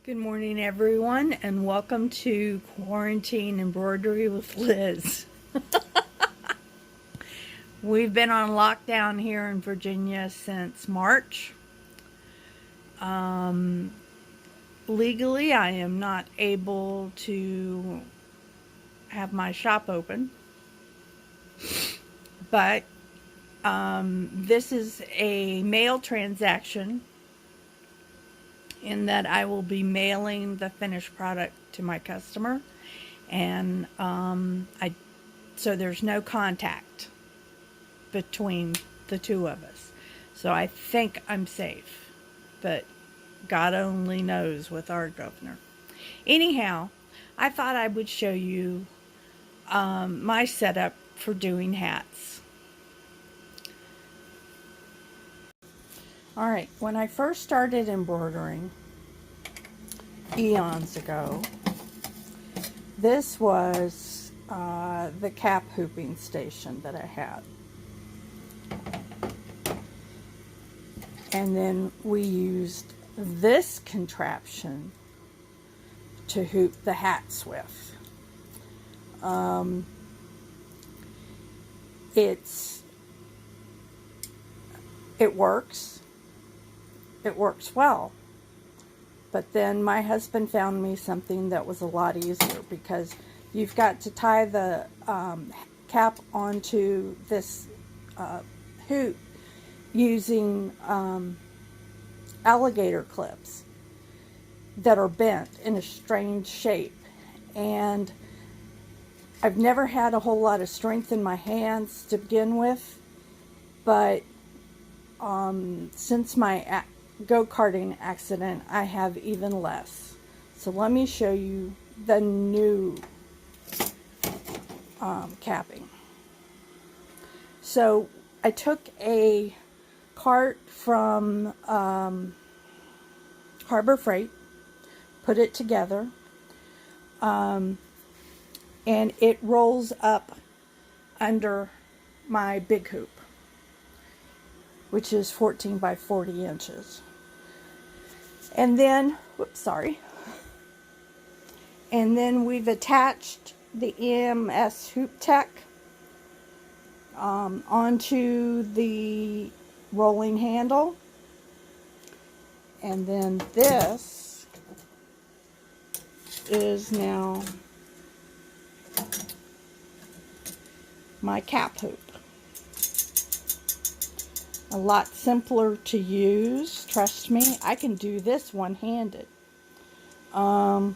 Good morning, everyone, and welcome to Quarantine Embroidery with Liz. We've been on lockdown here in Virginia since March. Legally, I am not able to have my shop open, but this is a mail transaction in that I will be mailing the finished product to my customer, and so there's no contact between the two of us. So I think I'm safe, but God only knows with our governor. Anyhow, I thought I would show you my setup for doing hats. All right, when I first started embroidering eons ago, this was the cap hooping station that I had. And then we used this contraption to hoop the hats with. It works. It works well. But then my husband found me something that was a lot easier, because you've got to tie the cap onto this hoop using alligator clips that are bent in a strange shape. And I've never had a whole lot of strength in my hands to begin with, but since my go-karting accident, I have even less. So let me show you the new capping. So I took a cart from Harbor Freight, put it together, and it rolls up under my big hoop, which is 14 by 40 inches. And then, and then we've attached the EMS Hoop Tech onto the rolling handle. And then this is now my cap hoop. A lot simpler to use, trust me. I can do this one-handed. And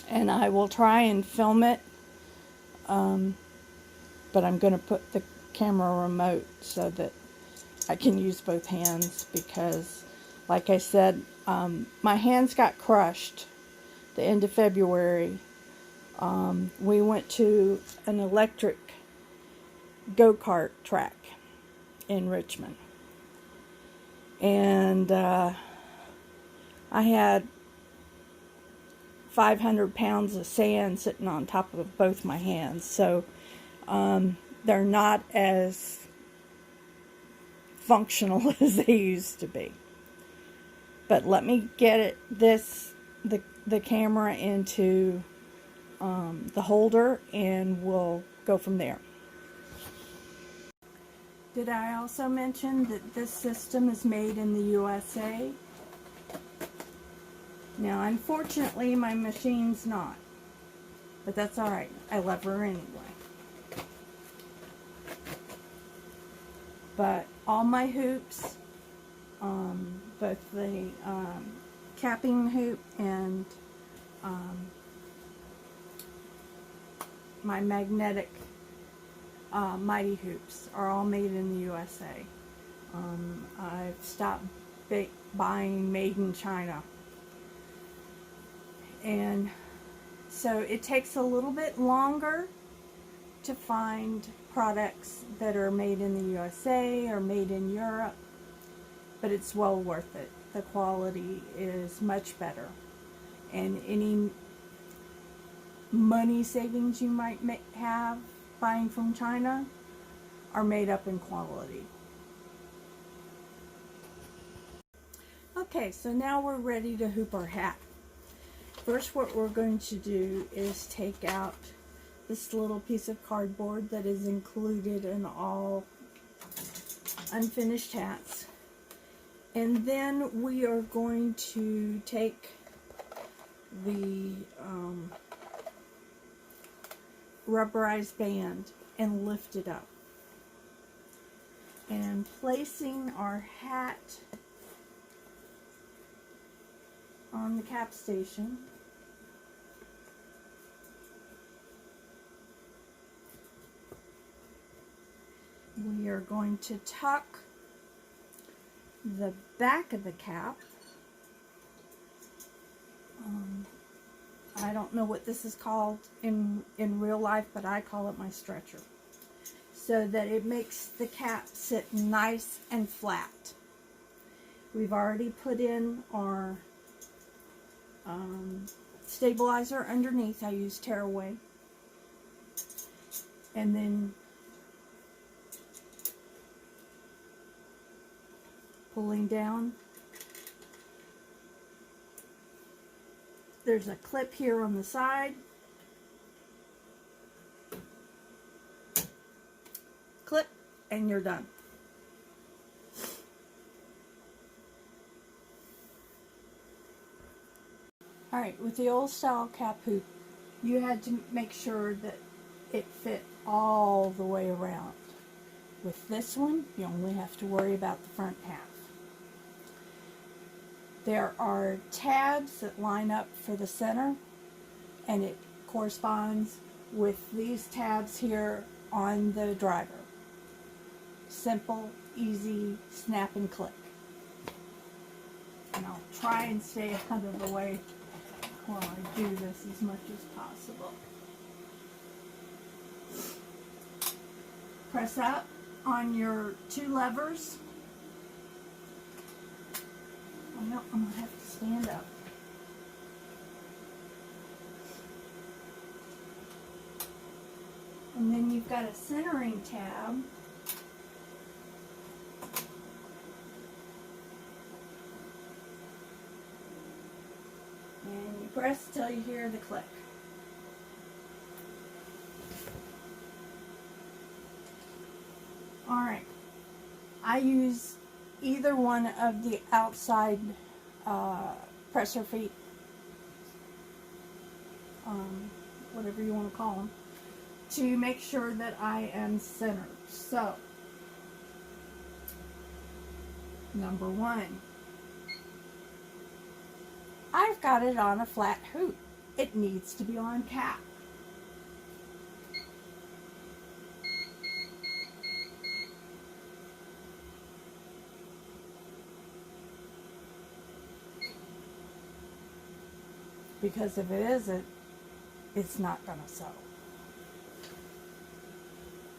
I will try and film it, but I'm going to put the camera remote so that I can use both hands, because, like I said, my hands got crushed the end of February. We went to an electric go-kart track in Richmond, and I had 500 pounds of sand sitting on top of both my hands, so they're not as functional as they used to be. But let me get the camera into the holder, and we'll go from there. Did I also mention that this system is made in the USA? Now, unfortunately, my machine's not, but that's all right. I love her anyway. But all my hoops, both the capping hoop and my magnetic mighty hoops, are all made in the USA. I've stopped buying made in China. And so it takes a little bit longer to find products that are made in the USA or made in Europe, but it's well worth it. The quality is much better, and any money savings you might have buying from China are made up in quality. Okay, so now we're ready to hoop our hat. First, what we're going to do is take out this little piece of cardboard that is included in all unfinished hats. And then we are going to take the rubberized band and lift it up. And placing our hat on the cap station, we are going to tuck the back of the cap. I don't know what this is called in real life, but I call it my stretcher, so that it makes the cap sit nice and flat. We've already put in our stabilizer underneath. I use tearaway, and then pulling down. There's a clip here on the side. Clip, and you're done. Alright, with the old style cap hoop, you had to make sure that it fit all the way around. With this one, you only have to worry about the front half. There are tabs that line up for the center, and it corresponds with these tabs here on the driver. Simple, easy, snap and click. And I'll try and stay out of the way while I do this as much as possible. Press up on your two levers. Well, I'm going to have to stand up. And then you've got a centering tab. And you press till you hear the click. Alright, I use either one of the outside presser feet, whatever you want to call them, to make sure that I am centered. So, number one, I've got it on a flat hoop. It needs to be on cap. Because if it isn't, it's not going to sew.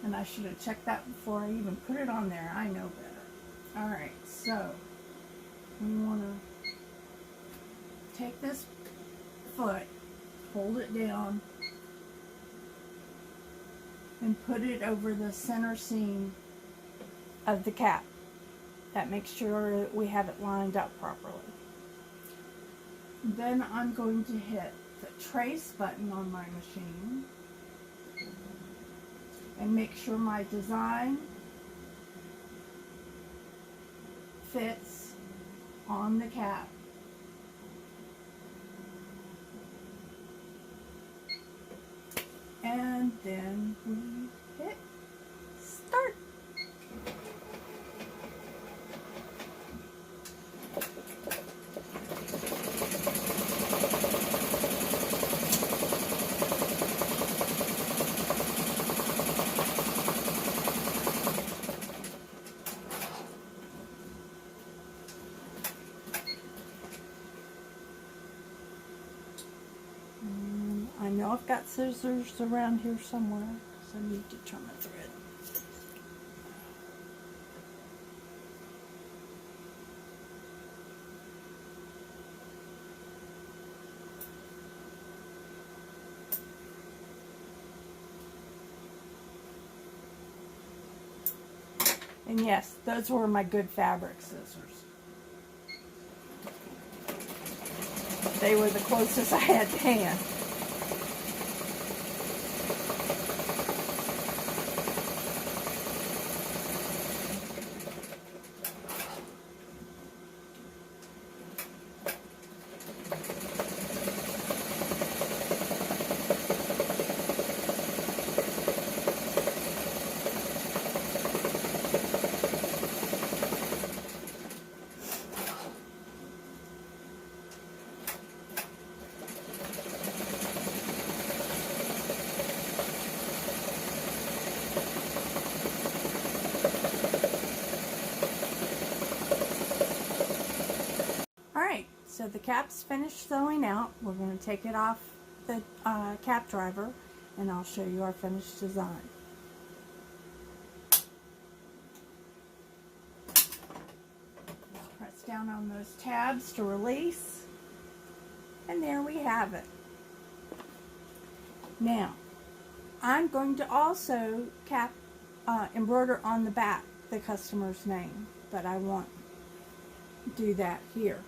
And I should have checked that before I even put it on there. I know better. Alright, so we want to take this foot, hold it down, and put it over the center seam of the cap. That makes sure that we have it lined up properly. Then I'm going to hit the trace button on my machine and make sure my design fits on the cap. And then we hit start. I know I've got scissors around here somewhere, so I need to turn my thread. And yes, those were my good fabric scissors. They were the closest I had to hand. Alright, so the cap's finished sewing out. We're going to take it off the cap driver and I'll show you our finished design. Press down on those tabs to release, and there we have it. Now, I'm going to also embroider on the back the customer's name, but I won't do that here.